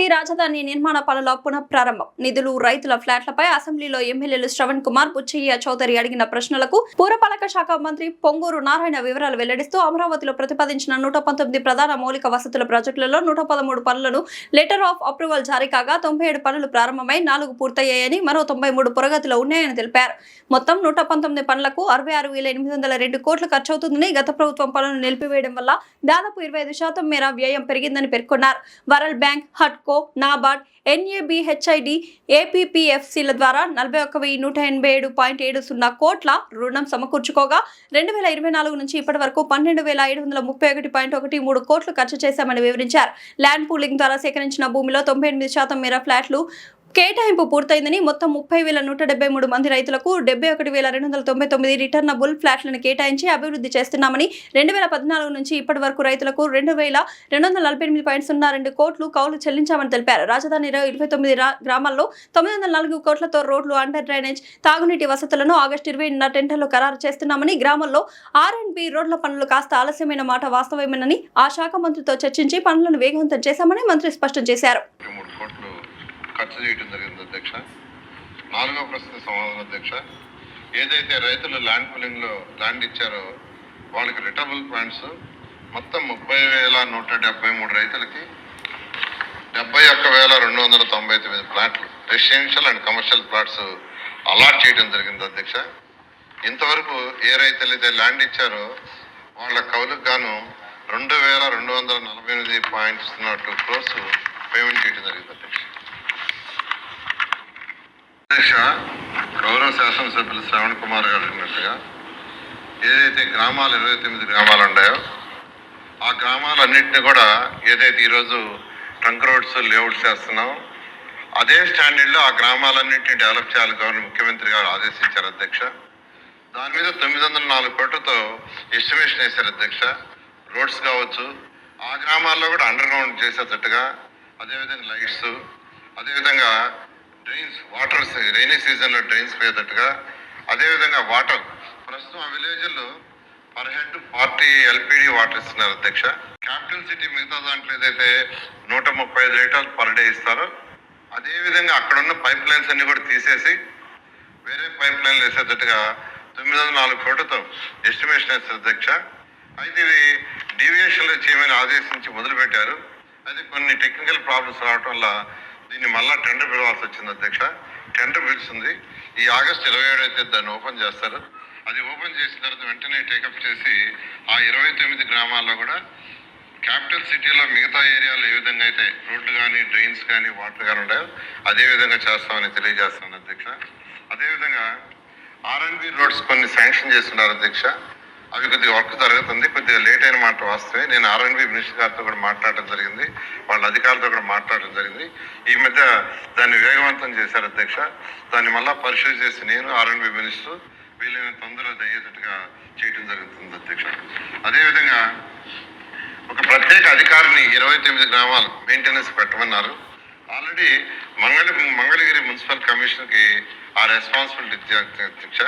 అమరావతి రాజధాని నిర్మాణ పనుల పునఃప్రారంభం. నిధులు, రైతుల ఫ్లాట్లపై అసెంబ్లీలో ఎమ్మెల్యేలు శ్రవణ్ కుమార్, బుచ్చయ్య చౌదరి అడిగిన ప్రశ్నలకు పురపాలక శాఖ మంత్రి పొంగూరు నారాయణ వివరాలు వెల్లడిస్తూ అమరావతిలో ప్రతిపాదించిన 119 ప్రధాన మౌలిక వసతుల ప్రాజెక్టులలో 113 పనులను లెటర్ ఆఫ్ అప్రూవల్ జారీ కాగా 97 పనులు ప్రారంభమై 4 పూర్తయ్యాయని, మరో 93 పురోగతిలో ఉన్నాయని తెలిపారు. మొత్తం 119 పనులకు 66,802 కోట్లు ఖర్చవుతుందని, గత ప్రభుత్వం పనులను నిలిపివేయడం వల్ల దాదాపు 25% మేర వ్యయం పెరిగిందని పేర్కొన్నారు. వరల్డ్ బ్యాంక్, హడ్కో, నాబార్డ్, NABHID, APPFCల ద్వారా 41,187.70 కోట్ల రుణం సమకూర్చుకోగా 2024 నుంచి ఇప్పటి వరకు 12,531.13 కోట్లు ఖర్చు చేశామని వివరించారు. ల్యాండ్ పూలింగ్ ద్వారా సేకరించిన భూమిలో 98% మేర ఫ్లాట్లు కేటాయింపు పూర్తయిందని, మొత్తం 30,173 మంది రైతులకు 71,299 రిటర్నబుల్ ఫ్లాట్లను కేటాయించి అభివృద్ధి చేస్తున్నామని, 2014 నుంచి ఇప్పటి వరకు రైతులకు 2,248.02 కోట్లు కౌలు చెల్లించామని తెలిపారు. రాజధానిలో 29 గ్రామాల్లో 904 కోట్లతో రోడ్లు, అండర్ డ్రైనేజ్, తాగునీటి వసతులను ఆగస్టు 20న టెండర్లు ఖరారు చేస్తున్నామని, గ్రామంలో R&B రోడ్ల పనులు కాస్త ఆలస్యమైన మాట వాస్తవమేనని ఆ శాఖ మంత్రితో చర్చించి పనులను వేగవంతం చేశామని మంత్రి స్పష్టం చేశారు. ఖర్చు చేయడం జరిగింది అధ్యక్ష. 4వ ప్రశ్న సమాధానం అధ్యక్ష. ఏదైతే రైతులు ల్యాండ్ పూలింగ్లో ల్యాండ్ ఇచ్చారో వాళ్ళకి రిటర్నబుల్ పాయింట్స్ మొత్తం 30,173 రైతులకి 71,299 ప్లాట్లు, residential and commercial plots allot చేయడం జరిగింది అధ్యక్ష. ఇంతవరకు ఏ రైతులు అయితే ల్యాండ్ ఇచ్చారో వాళ్ళ కౌలుకు గాను 2,248.02 క్రోర్స్ పేమెంట్ చేయడం జరిగింది అధ్యక్ష. గౌరవ శాసనసభ్యులు శ్రవణ్ కుమార్ గారు అడిగినట్టుగా ఏదైతే గ్రామాలు 29 గ్రామాలు ఉన్నాయో ఆ గ్రామాలన్నింటినీ కూడా ఏదైతే ఈరోజు ట్రంక్ రోడ్స్ లేఅవుట్స్ చేస్తున్నాం అదే స్టాండర్డ్లో ఆ గ్రామాలన్నింటినీ డెవలప్ చేయాలి గవర్నర్ ముఖ్యమంత్రి గారు ఆదేశించారు అధ్యక్ష. దాని మీద 904 కోట్లతో ఎస్టిమేషన్ వేశారు అధ్యక్ష. రోడ్స్ కావచ్చు, ఆ గ్రామాల్లో కూడా అండర్ గ్రౌండ్ చేసేటట్టుగా, అదేవిధంగా లైట్స్, అదేవిధంగా డ్రైన్స్, వాటర్ రైనీ సీజన్లో డ్రైన్స్ పోయేటట్టుగా, అదేవిధంగా వాటర్ ప్రస్తుతం ఆ విలేజ్లో పర్ హెడ్ 40 LPD వాటర్ ఇస్తున్నారు అధ్యక్ష. క్యాపిటల్ సిటీ మిగతా దాంట్లో ఏదైతే 135 లీటర్లు పర్ డే ఇస్తారో అదేవిధంగా అక్కడ ఉన్న పైప్ లైన్స్ అన్ని కూడా తీసేసి వేరే పైప్ లైన్లు వేసేటట్టుగా 904 కోట్లతో ఎస్టిమేషన్ వేస్తారు అధ్యక్ష. అయితే ఇది డీవియేషన్లు చేయమని ఆదేశించి మొదలుపెట్టారు. అయితే కొన్ని టెక్నికల్ ప్రాబ్లమ్స్ రావడం వల్ల దీన్ని మళ్ళా టెండర్ పిలవాల్సి వచ్చింది అధ్యక్ష. టెండర్ పిలుస్తుంది ఈ ఆగస్టు 27 అయితే దాన్ని ఓపెన్ చేస్తారు. అది ఓపెన్ చేసిన తర్వాత వెంటనే టేకప్ చేసి ఆ 29 గ్రామాల్లో కూడా క్యాపిటల్ సిటీలో మిగతా ఏరియాలో ఏ విధంగా అయితే రోడ్లు కానీ, డ్రైన్స్ కానీ, వాటర్ కానీ ఉన్నాయో అదే విధంగా చేస్తామని తెలియజేస్తాను అధ్యక్ష. అదేవిధంగా R&B రోడ్స్ కొన్ని శాంక్షన్ చేస్తున్నారు అధ్యక్ష. అవి కొద్దిగా వర్క్ జరుగుతుంది, కొద్దిగా లేట్ అయిన మాట వాస్తవే. నేను R&B మినిస్టర్ గారితో కూడా మాట్లాడడం జరిగింది, వాళ్ళ అధికారులతో కూడా మాట్లాడడం జరిగింది. ఈ మధ్య దాన్ని వేగవంతం చేశారు అధ్యక్ష. దాన్ని మళ్ళా పరిశీలి చేసి నేను R&B మినిస్టర్ వీలైన తొందరగా అయ్యేటట్టుగా చేయడం జరుగుతుంది అధ్యక్ష. అదేవిధంగా ఒక ప్రత్యేక అధికారిని 29 గ్రామాలు మెయింటెనెన్స్ పెట్టమన్నారు. ఆల్రెడీ మంగళగిరి మున్సిపల్ కమిషనర్కి ఆ రెస్పాన్సిబిలిటీ అధ్యక్ష.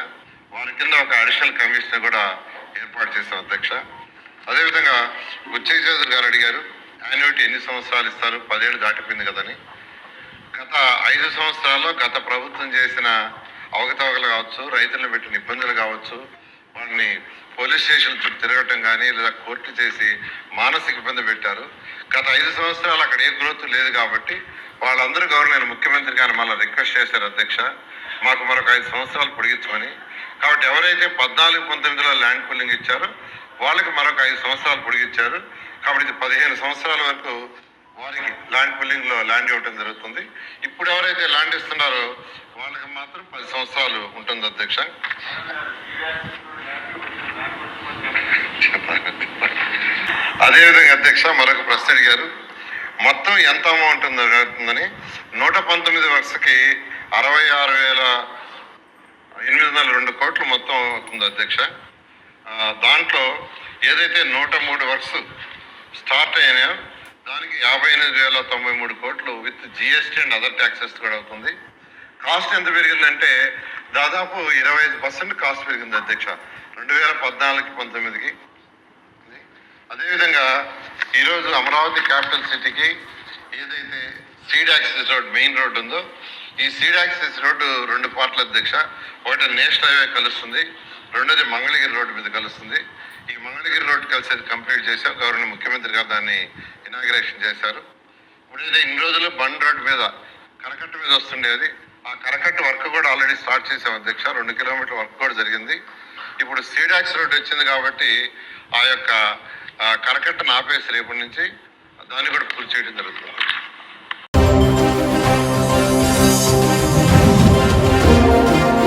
వారి కింద ఒక అడిషనల్ కమిషనర్ కూడా ఏర్పాటు చేశాం అధ్యక్ష. అదేవిధంగా బుచ్చయ్య చౌదరి గారు అడిగారు యాన్యుటీ ఎన్ని సంవత్సరాలు ఇస్తారు, 10 ఏళ్ళు దాటిపోయింది కదని. గత 5 సంవత్సరాల్లో గత ప్రభుత్వం చేసిన అవకతవకలు కావచ్చు, రైతులను పెట్టిన ఇబ్బందులు కావచ్చు, వాళ్ళని పోలీస్ స్టేషన్ చుట్టూ తిరగటం కానీ లేదా కోర్టు చేసి మానసిక ఇబ్బంది పెట్టారు. గత 5 సంవత్సరాలు అక్కడ ఏ గ్రోత్ లేదు కాబట్టి వాళ్ళందరూ గవర్నర్ ముఖ్యమంత్రి గారు మళ్ళీ రిక్వెస్ట్ చేశారు అధ్యక్ష, మాకు మరొక 5 సంవత్సరాలు పొడిగించమని. కాబట్టి ఎవరైతే 14-19లో ల్యాండ్ పూలింగ్ ఇచ్చారో వాళ్ళకి మరొక 5 సంవత్సరాలు పొడిగించారు. కాబట్టి 15 సంవత్సరాల వరకు వారికి ల్యాండ్ పూలింగ్లో ల్యాండ్ ఇవ్వటం జరుగుతుంది. ఇప్పుడు ఎవరైతే ల్యాండ్ ఇస్తున్నారో వాళ్ళకి మాత్రం 10 సంవత్సరాలు ఉంటుంది అధ్యక్ష. అదేవిధంగా అధ్యక్ష మరొక ప్రశ్న అడిగారు, మొత్తం ఎంత అమౌంట్ ఉందని. 119 వర్క్స్కి 66,802 కోట్లు మొత్తం అవుతుంది అధ్యక్ష. దాంట్లో ఏదైతే 103 వర్క్స్ స్టార్ట్ అయినాయో దానికి 58,093 కోట్లు with GST and other taxes కూడా అవుతుంది. కాస్ట్ ఎంత పెరిగిందంటే దాదాపు 25% కాస్ట్ పెరిగింది అధ్యక్ష 2014-19కి. అదేవిధంగా ఈరోజు అమరావతి క్యాపిటల్ సిటీకి ఏదైతే seed access road main road ఉందో, ఈ సీడ్ యాక్సెస్ రోడ్డు 2 పార్ట్ల అధ్యక్ష. ఒకటి నేషనల్ హైవే కలుస్తుంది, రెండోది మంగళగిరి రోడ్డు మీద కలుస్తుంది. ఈ మంగళగిరి రోడ్డు కలిసేది కంప్లీట్ చేశాం. గవర్నర్ ముఖ్యమంత్రి గారు దాన్ని ఇనాగ్రేషన్ చేశారు. ఇప్పుడు ఇన్ని రోజులు బండ్ రోడ్డు మీద కరకట్ట మీద వస్తుండేది. ఆ కరకట్ట వర్క్ కూడా ఆల్రెడీ స్టార్ట్ చేసాం అధ్యక్ష. 2 కిలోమీటర్ల వర్క్ కూడా జరిగింది. ఇప్పుడు సీడాక్స్ రోడ్ వచ్చింది కాబట్టి ఆ యొక్క కరకట్టను ఆపేసి రేపటి నుంచి దాన్ని కూడా పూర్తి చేయడం జరుగుతుంది.